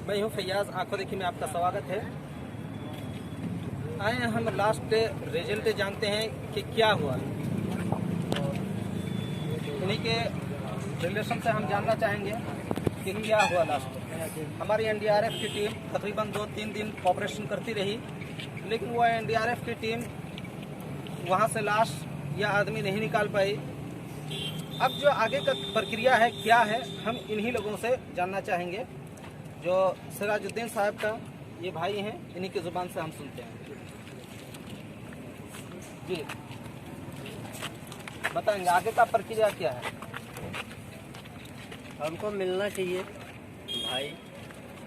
मैं हूँ फैयाज, आंखों देखी में आपका स्वागत है। आए हैं हम लास्ट रिजल्ट जानते हैं कि क्या हुआ। उन्हीं के रिलेशन से हम जानना चाहेंगे कि क्या हुआ लास्ट में। हमारी एनडीआरएफ की टीम तकरीबन 2-3 दिन ऑपरेशन करती रही, लेकिन वो एनडीआरएफ की टीम वहाँ से लाश या आदमी नहीं निकाल पाई। अब जो आगे का प्रक्रिया है क्या है, हम इन्हीं लोगों से जानना चाहेंगे। जो सिराजुद्दीन साहब का ये भाई हैं, इन्हीं की ज़ुबान से हम सुनते हैं। जी बताएंगे आगे का प्रक्रिया क्या है। हमको मिलना चाहिए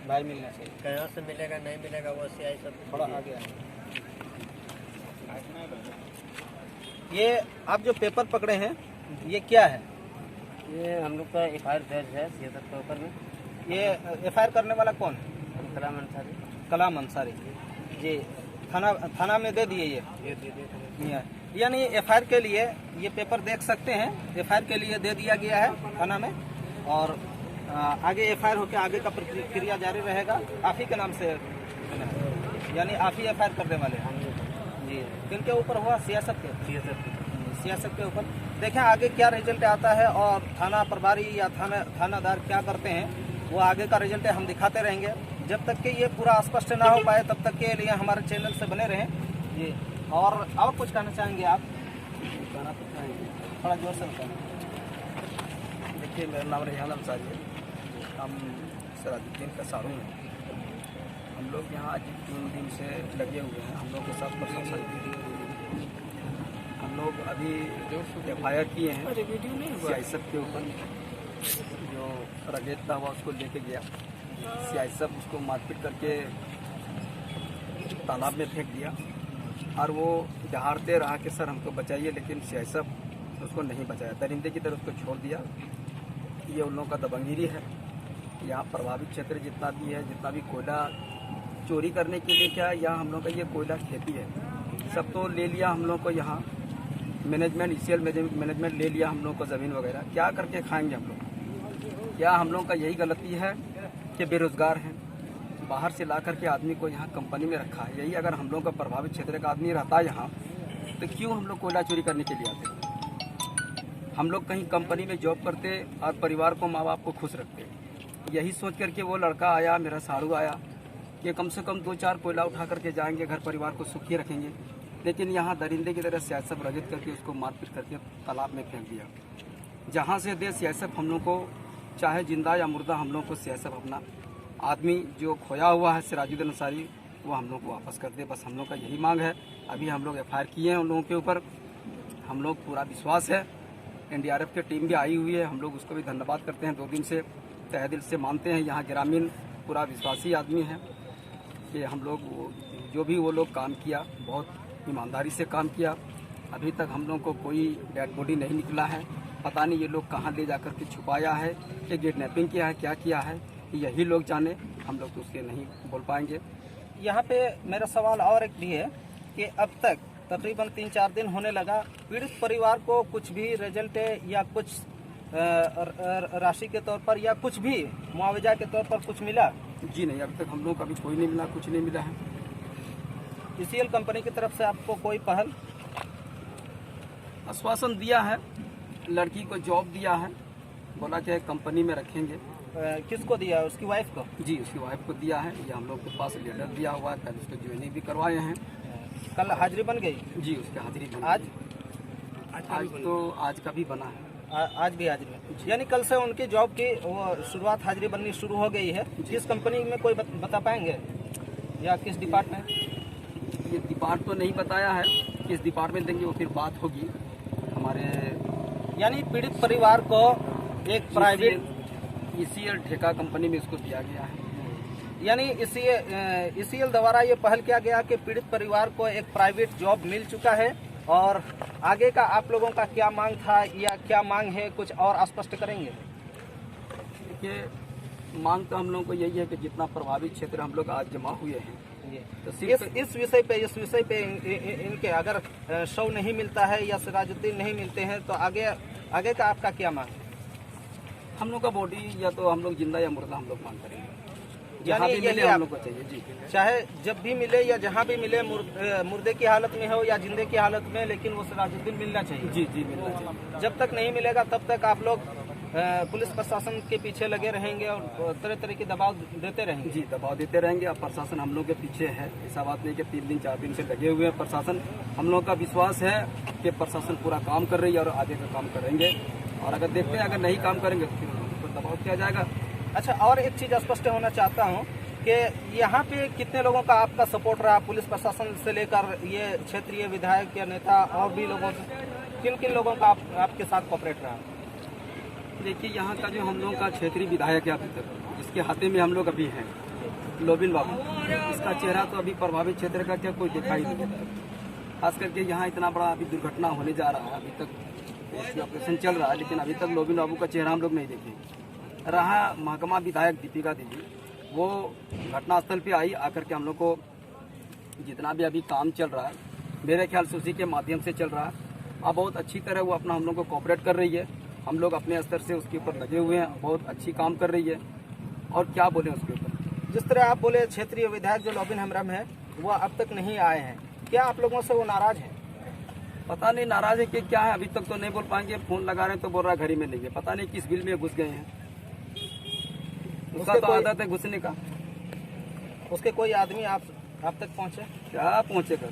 भाई मिलना चाहिए। कहाँ से मिलेगा नहीं मिलेगा वो सीआई सब थोड़ा आगे आए। ये आप जो पेपर पकड़े हैं ये क्या है? ये हम लोग का एफआईआर दर्ज है सियासत के ऊपर में। ये एफआईआर करने वाला कौन है? कलाम अंसारी। कलाम अंसारी जी। थाना में दे दिए ये यानी एफआईआर के लिए ये पेपर देख सकते हैं। एफआईआर के लिए दे दिया गया है थाना में, और आगे एफआईआर होकर आगे का प्रक्रिया जारी रहेगा। आप ही के नाम से, यानी आप ही एफआईआर करने वाले हैं जी। किनके ऊपर हुआ? सियासत के ऊपर। देखें आगे क्या रिजल्ट आता है और थाना प्रभारी या थानादार क्या करते हैं, वो आगे का रिजल्ट हम दिखाते रहेंगे। जब तक कि ये पूरा स्पष्ट ना हो पाए तब तक के लिए हमारे चैनल से बने रहें जी। और कुछ कहना चाहेंगे आप? कहना तो चाहेंगे, थोड़ा जोर से बताएं। देखिए, मेरा नाम रेहान अंसारी है। हम सिराजुद्दीन का सारू हैं। हम लोग यहाँ आज 3 दिन से लगे हुए हैं। हम लोग के साथ प्रशासन, हम लोग अभी एफआईआर किए हैं सीआईएसएफ के ऊपर। जो रगेता हुआ उसको लेके गया, सीआईएसएफ उसको मारपीट करके तालाब में फेंक दिया, और वो दहाड़ते रहा कि सर हमको बचाइए, लेकिन सीआईएसएफ उसको नहीं बचाया। दरिंदे की तरह उसको छोड़ दिया। ये उन लोगों का दबंगिरी है। यहाँ प्रभावित क्षेत्र जितना भी है, जितना भी कोयला चोरी करने के लिए क्या, यहाँ हम लोग का ये कोयला खेती है, सब तो ले लिया हम लोग को। यहाँ मैनेजमेंट, ईसीएल मैनेजमेंट ले लिया हम लोग को ज़मीन वगैरह। क्या करके खाएंगे हम लोग? क्या हम लोग का यही गलती है कि बेरोज़गार हैं, बाहर से ला करके आदमी को यहाँ कंपनी में रखा है। यही अगर हम लोग का प्रभावित क्षेत्र का आदमी रहता यहाँ, तो क्यों हम लोग कोयला चोरी करने के लिए आते? हम लोग कहीं कंपनी में जॉब करते और परिवार को, माँ बाप को खुश रखते। यही सोच करके वो लड़का आया, मेरा सारू आया, कि कम से कम 2-4 कोयला उठा करके जाएंगे, घर परिवार को सुखी रखेंगे। लेकिन यहाँ दरिंदे की तरह सियासत रगत करके उसको मारपीट करके तालाब में फेंक दिया। जहाँ से दे सियासत हम लोग को, चाहे जिंदा या मुर्दा, हम लोग को सियासत अपना आदमी जो खोया हुआ है सिराजुद्दीन अंसारी, वो हम लोग को वापस कर दे। बस हम लोग का यही मांग है। अभी हम लोग एफआईआर किए हैं उन लोगों के ऊपर। हम लोग पूरा विश्वास है, एनडीआरएफ की टीम भी आई हुई है, हम लोग उसको भी धन्यवाद करते हैं। 2 दिन से तहे दिल से मानते हैं। यहाँ ग्रामीण पूरा विश्वासी आदमी है कि हम लोग जो भी वो लोग काम किया, बहुत ईमानदारी से काम किया। अभी तक हम लोग को कोई डेड बॉडी नहीं निकला है। पता नहीं ये लोग कहाँ ले जाकर के छुपाया है, कि किडनैपिंग किया है, क्या किया है, यही लोग जाने। हम लोग तो उसके नहीं बोल पाएंगे। यहाँ पे मेरा सवाल और एक भी है कि अब तक तकरीबन 3-4 दिन होने लगा, पीड़ित परिवार को कुछ भी रिजल्ट या कुछ राशि के तौर पर या कुछ भी मुआवजा के तौर पर कुछ मिला? जी नहीं, अभी तक हम लोग का भी कोई नहीं मिला, कुछ नहीं मिला है। ईसीएल कंपनी की तरफ से आपको कोई पहल? आश्वासन दिया है, लड़की को जॉब दिया है, बोला कि कंपनी में रखेंगे। किसको दिया? उसकी वाइफ को? जी, उसकी वाइफ को दिया है। ये हम लोग के पास लेटर दिया हुआ है। कल उसको ज्वाइनिंग भी करवाए हैं। कल हाजिरी बन गई? जी, उसकी हाजिरी बन आज तो आज का भी बना है। आज भी हाजिरी, यानी कल से उनकी जॉब की वो शुरुआत, हाजिरी बननी शुरू हो गई है। किस कंपनी में कोई बता पाएंगे या किस डिपार्टमेंट? ये डिपार्ट तो नहीं बताया है, किस डिपार्टमेंट देंगे वो फिर बात होगी हमारे। यानी पीड़ित परिवार को एक प्राइवेट ईसीएल ठेका कंपनी में इसको दिया गया है। यानी ईसीएल द्वारा ये पहल किया गया कि पीड़ित परिवार को एक प्राइवेट जॉब मिल चुका है। और आगे का आप लोगों का क्या मांग था या क्या मांग है, कुछ और स्पष्ट करेंगे? देखिए, मांग तो हम लोगों को यही है कि जितना प्रभावित क्षेत्र हम लोग आज जमा हुए हैं, तो इस विषय पे इनके अगर शव नहीं मिलता है या सिराजुद्दीन नहीं मिलते हैं तो आगे का आपका क्या मांग? हम लोग का बॉडी या तो हम लोग जिंदा या मुर्दा हम लोग मांग करेंगे। जहाँ भी यानी मिले यही हम लोग को चाहिए जी। चाहे जब भी मिले या जहाँ भी मिले, मुर्दे की हालत में हो या जिंदे की हालत में, लेकिन वो सिराजुद्दीन मिलना चाहिए। जी जी मिलना चाहिए। जब तक नहीं मिलेगा तब तक आप लोग पुलिस प्रशासन के पीछे लगे रहेंगे और तरह तरह की दबाव देते रहेंगे। जी दबाव देते रहेंगे। अब प्रशासन हम लोग के पीछे है, ऐसा बात नहीं कि 3 दिन 4 दिन से लगे हुए हैं। प्रशासन, हम लोग का विश्वास है कि प्रशासन पूरा काम कर रही है और आगे का काम करेंगे। और अगर देखते हैं अगर नहीं काम करेंगे तो फिर उन पर दबाव किया जाएगा। अच्छा, और एक चीज़ स्पष्ट होना चाहता हूँ कि यहाँ पे कितने लोगों का आपका सपोर्ट रहा, पुलिस प्रशासन से लेकर ये क्षेत्रीय विधायक या नेता और भी लोगों से, किन किन लोगों का आपके साथ कोऑपरेट रहा? देखिए यहाँ का जो हम लोग का क्षेत्रीय विधायक है अभी तक, जिसके हाथे में हम लोग अभी हैं, लोबिन बाबू, इसका चेहरा तो अभी प्रभावित क्षेत्र का क्या कोई दिखाई नहीं देता। खास करके यहाँ इतना बड़ा अभी दुर्घटना होने जा रहा है, अभी तक ऑपरेशन चल रहा है, लेकिन अभी तक लोबिन बाबू का चेहरा हम लोग नहीं देखे। रहा महकमा विधायक दीपिका दीदी, वो घटनास्थल पे आई, आकर के हम लोग को जितना भी अभी काम चल रहा है, मेरे ख्याल से उसी के माध्यम से चल रहा है। अब बहुत अच्छी तरह वो अपना हम लोग को कोऑपरेट कर रही है। हम लोग अपने स्तर से उसके ऊपर लगे हुए हैं, बहुत अच्छी काम कर रही है। और क्या बोले उसके ऊपर, जिस तरह आप बोले क्षेत्रीय विधायक जो लोबिन हेम्ब्रम है वो अब तक नहीं आए हैं, क्या आप लोगों से वो नाराज है? पता नहीं नाराज है कि क्या है, अभी तक तो नहीं बोल पाएंगे। फोन लगा रहे हैं तो बोल रहा है घर ही में नहीं है, पता नहीं किस बिल में घुस गए हैं। उसका तो आदत है घुसने का। उसके कोई आदमी आप तक पहुंचे? क्या पहुंचेगा,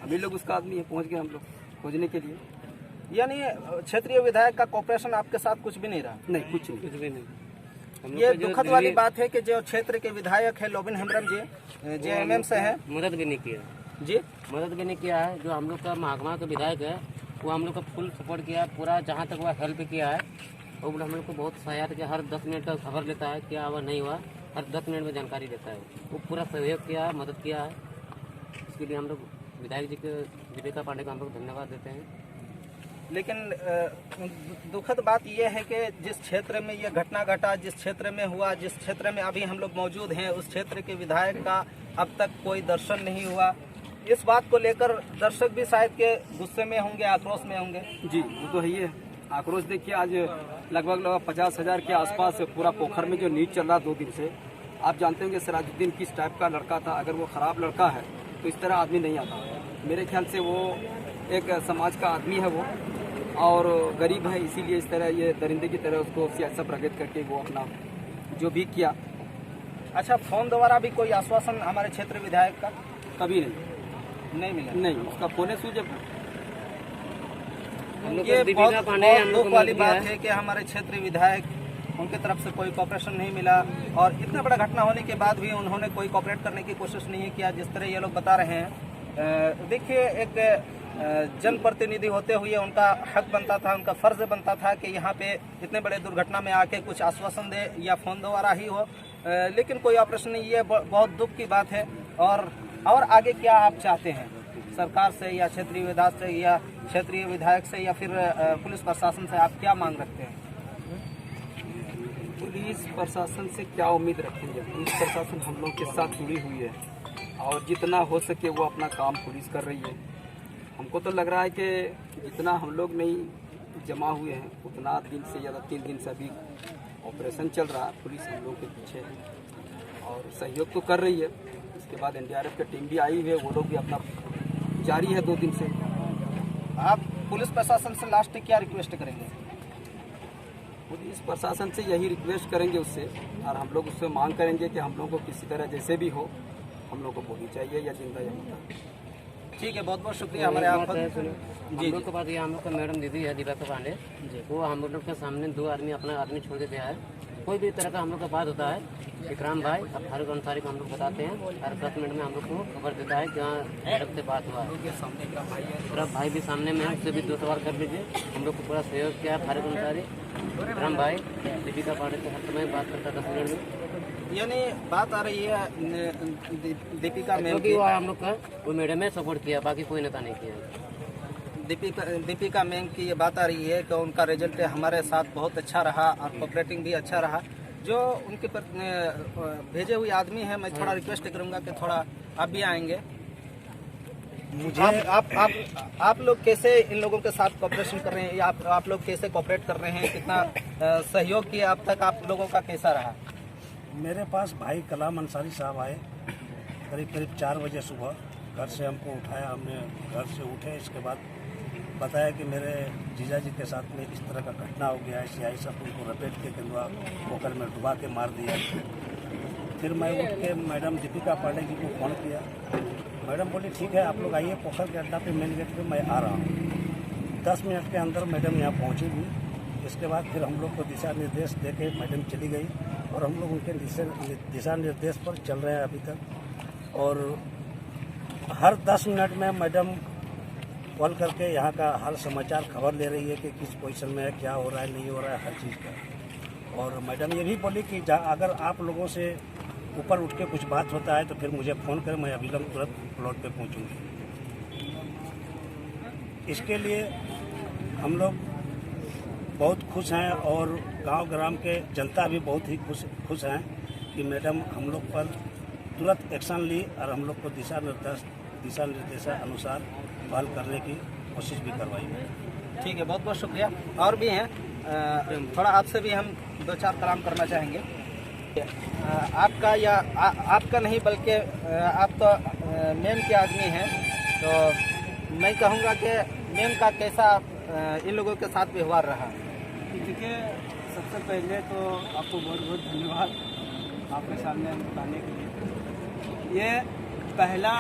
अभी लोग उसका आदमी है, पहुंच गए हम लोग खोजने के लिए। यानी क्षेत्रीय विधायक का कोऑपरेशन आपके साथ कुछ भी नहीं रहा? नहीं, कुछ भी नहीं। ये दुखद वाली बात है कि जो क्षेत्र के विधायक है लोबिन हेम्ब्रम जी, JMM से है, मदद भी नहीं किया जी, मदद भी नहीं किया है। जो हम लोग का महकमा का विधायक है वो हम लोग का फुल सपोर्ट किया है, पूरा जहाँ तक वह हेल्प किया है। वो हम लोग को बहुत सहायता किया, हर 10 मिनट का खबर लेता है, क्या हुआ नहीं हुआ, हर 10 मिनट में जानकारी देता है। वो पूरा सहयोग किया है, मदद किया है। इसके लिए हम लोग विधायक जी के, दीपिका पांडे का हम लोग धन्यवाद देते हैं। लेकिन दुखद बात यह है कि जिस क्षेत्र में यह घटना घटा, जिस क्षेत्र में हुआ, जिस क्षेत्र में अभी हम लोग मौजूद हैं, उस क्षेत्र के विधायक का अब तक कोई दर्शन नहीं हुआ। इस बात को लेकर दर्शक भी शायद के गुस्से में होंगे, आक्रोश में होंगे। जी वो तो है ही है, आक्रोश। देखिए आज लगभग 50,000 के आसपास पूरा पोखर में जो न्यूज चल रहा 2 दिन से, आप जानते होंगे सिराजुद्दीन किस टाइप का लड़का था। अगर वो खराब लड़का है तो इस तरह आदमी नहीं आता। मेरे ख्याल से वो एक समाज का आदमी है वो, और गरीब है, इसीलिए इस तरह ये दरिंदे की तरह उसको सियासत प्रगत करके वो अपना जो भी किया। अच्छा, फोन द्वारा भी कोई आश्वासन हमारे क्षेत्र विधायक का कभी नहीं मिला? नहीं, उसका फोन स्विच ऑफ। ये बहुत दुख वाली बात है कि हमारे क्षेत्रीय विधायक, उनके तरफ से कोई कोऑपरेशन नहीं मिला, और इतना बड़ा घटना होने के बाद भी उन्होंने कोई कोऑपरेट करने की कोशिश नहीं किया, जिस तरह ये लोग बता रहे हैं। देखिए, एक जनप्रतिनिधि होते हुए उनका हक बनता था, उनका फर्ज बनता था कि यहाँ पे इतने बड़े दुर्घटना में आके कुछ आश्वासन दे, या फोन द्वारा ही हो, लेकिन कोई ऑपरेशन नहीं। ये बहुत दुख की बात है। और आगे क्या आप चाहते हैं सरकार से, या क्षेत्रीय विधायक से, या क्षेत्रीय विधायक से, या फिर पुलिस प्रशासन से आप क्या मांग रखते हैं? पुलिस प्रशासन से क्या उम्मीद रखेंगे? पुलिस प्रशासन हम लोग के साथ जुड़ी हुई है, और जितना हो सके वो अपना काम पुलिस कर रही है। हमको तो लग रहा है कि जितना हम लोग नहीं जमा हुए हैं, उतना दिन से ज़्यादा 3 दिन से अभी ऑपरेशन चल रहा है। पुलिस हम लोग के पीछे है और सहयोग तो कर रही है। इसके बाद NDRF की टीम भी आई हुई है, वो लोग भी अपना जारी है 2 दिन से। आप पुलिस प्रशासन से लास्ट क्या रिक्वेस्ट करेंगे? पुलिस प्रशासन से यही रिक्वेस्ट करेंगे उससे, और हम लोग उससे मांग करेंगे कि हम लोग को किसी तरह जैसे भी हो हम लोग को गोली चाहिए, या जिंदा या मुर्दा। ठीक है, बहुत बहुत शुक्रिया हमारे आप हम लोग के पास ये हम लोग का मैडम दीदी है दीपिका पांडे, वो हम लोग के सामने 2 आदमी अपना आदमी छोड़ के गया है। कोई भी तरह का हम लोग का बात होता है, इकराम भाई अब फारूक अंसारी को हम लोग बताते हैं, हर 10 मिनट में हम लोग को खबर देता है जहाँ मैडम से बात हुआ है। इकराम भाई भी सामने में है, उससे भी 2 सवाल कर लीजिए। हम लोग को पूरा सहयोग किया है फारूक अंसारी। इकराम भाई दीपिका पांडे से हर समय बात करता 10 मिनट में। यानी बात आ रही है दीपिका मैम की, वो हम लोग का वो मैडम ने सपोर्ट किया, बाकी कोई नेता नहीं किया। दीपिका मैम की ये बात आ रही है कि उनका रिजल्ट हमारे साथ बहुत अच्छा रहा और कोऑपरेटिंग भी अच्छा रहा। जो उनके भेजे हुए आदमी हैं, मैं थोड़ा रिक्वेस्ट करूंगा कि थोड़ा आप भी आएंगे। मुझे आप लोग कैसे इन लोगों के साथ कोऑपरेशन कर रहे हैं, या आप लोग कैसे कोऑपरेट कर रहे हैं, कितना सहयोग किया अब तक, आप लोगों का कैसा रहा? मेरे पास भाई कलाम अंसारी साहब आए करीब 4 बजे सुबह। घर से हमको उठाया, हमने घर से उठे, इसके बाद बताया कि मेरे जीजा जी के साथ में इस तरह का घटना हो गया है। सियाही सब उनको रपेट के केंदुआ पोखर में डुबा के मार दिया। फिर मैं उठ के मैडम दीपिका पांडे जी को फ़ोन किया। मैडम बोली ठीक है, आप लोग आइए पोखर के अड्डा पे, मेन गेट पे मैं आ रहा हूँ। 10 मिनट के अंदर मैडम यहाँ पहुँची भी। इसके बाद फिर हम लोग को दिशा निर्देश दे के मैडम चली गई और हम लोग उनके दिशा निर्देश पर चल रहे हैं अभी तक। और हर 10 मिनट में मैडम कॉल करके यहाँ का हाल समाचार खबर ले रही है कि किस पोजीशन में है, क्या हो रहा है, नहीं हो रहा है, हर चीज़ का। और मैडम ये भी बोली कि अगर आप लोगों से ऊपर उठ के कुछ बात होता है तो फिर मुझे फ़ोन करें, मैं अविलंब तुरंत प्लॉट पे पहुँचूँगी। इसके लिए हम लोग बहुत खुश हैं और गांव ग्राम के जनता भी बहुत ही खुश हैं कि मैडम हम लोग पर तुरंत एक्शन ली और हम लोग को दिशा निर्देश अनुसार पहल करने की कोशिश भी करवाई। ठीक है, बहुत बहुत शुक्रिया। और भी हैं, थोड़ा आपसे भी हम 2-4 कलाम करना चाहेंगे। आपका या आपका नहीं बल्कि आप तो मेम के आदमी हैं, तो मैं कहूँगा कि मेम का कैसा इन लोगों के साथ व्यवहार रहा? देखिए, सबसे पहले तो आपको बहुत बहुत धन्यवाद आपके सामने बताने के लिए। ये पहला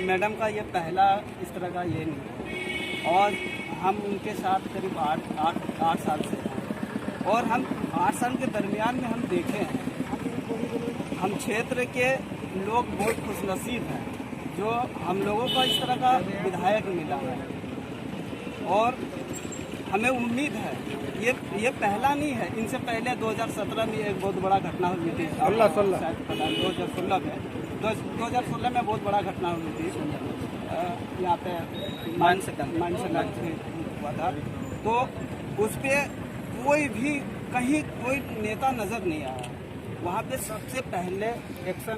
मैडम का ये पहला इस तरह का ये नहीं, और हम उनके साथ करीब 8 साल से हैं। और हम 8 साल के दरमियान में हम देखे हैं, हम क्षेत्र के लोग बहुत खुशनसीब हैं जो हम लोगों को इस तरह का विधायक मिला है। और हमें उम्मीद है ये पहला नहीं है, इनसे पहले 2017 में एक बहुत बड़ा घटना हुई थी। 2016 में बहुत बड़ा घटना हुई थी यहाँ पे माइन से हुआ था। तो उस पर कोई भी कहीं कोई नेता नज़र नहीं आया। वहाँ पे सबसे पहले एक्शन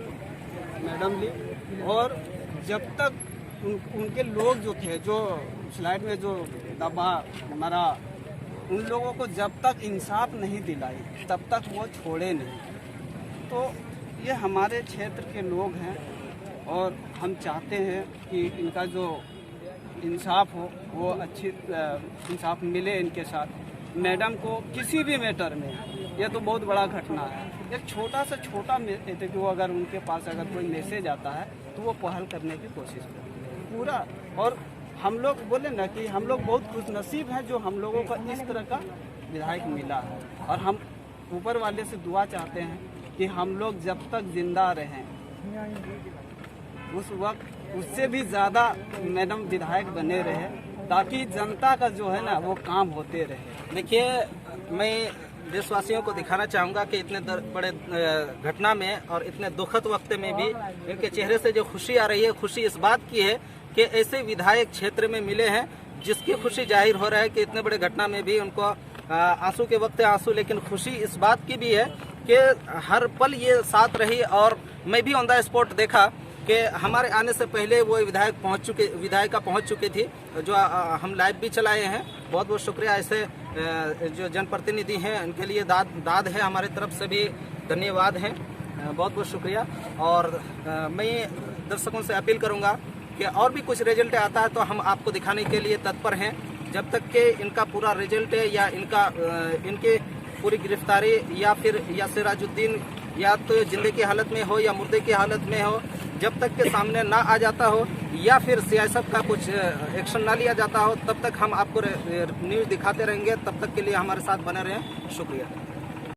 मैडम ली, और जब तक उनके लोग जो थे, जो स्लाइड में जो दबा मरा, उन लोगों को जब तक इंसाफ नहीं दिलाई तब तक वो छोड़े नहीं। तो ये हमारे क्षेत्र के लोग हैं और हम चाहते हैं कि इनका जो इंसाफ हो वो अच्छी इंसाफ मिले इनके साथ। मैडम को किसी भी मैटर में, ये तो बहुत बड़ा घटना है, एक छोटा से छोटा मैसेज वो अगर उनके पास अगर कोई मैसेज आता है तो वो पहल करने की कोशिश करते हैं पूरा। और हम लोग बोले ना कि हम लोग बहुत खुशनसीब हैं जो हम लोगों को इस तरह का विधायक मिला है। और हम ऊपर वाले से दुआ चाहते हैं कि हम लोग जब तक जिंदा रहें उस वक्त उससे भी ज़्यादा मैडम विधायक बने रहे, ताकि जनता का जो है ना वो काम होते रहे। देखिए, मैं देशवासियों को दिखाना चाहूँगा कि इतने बड़े घटना में और इतने दुखद वक्त में भी इनके चेहरे से जो खुशी आ रही है, खुशी इस बात की है कि ऐसे विधायक क्षेत्र में मिले हैं जिसकी खुशी जाहिर हो रहा है कि इतने बड़े घटना में भी उनको आंसू के वक्त आंसू, लेकिन खुशी इस बात की भी है कि हर पल ये साथ रही। और मैं भी ऑन द स्पॉट देखा कि हमारे आने से पहले वो विधायिका पहुंच चुकी थी, जो हम लाइव भी चलाए हैं। बहुत बहुत शुक्रिया। ऐसे जो जनप्रतिनिधि हैं उनके लिए दाद है, हमारी तरफ से भी धन्यवाद है, बहुत बहुत शुक्रिया। और मैं दर्शकों से अपील करूंगा कि और भी कुछ रिजल्ट आता है तो हम आपको दिखाने के लिए तत्पर हैं। जब तक कि इनका पूरा रिजल्ट या इनके पूरी गिरफ्तारी या फिर सिराजुद्दीन या तो जिंदगी की हालत में हो या मुर्दे की हालत में हो, जब तक के सामने ना आ जाता हो या फिर सियासत का कुछ एक्शन ना लिया जाता हो, तब तक हम आपको न्यूज़ दिखाते रहेंगे। तब तक के लिए हमारे साथ बने रहें। शुक्रिया।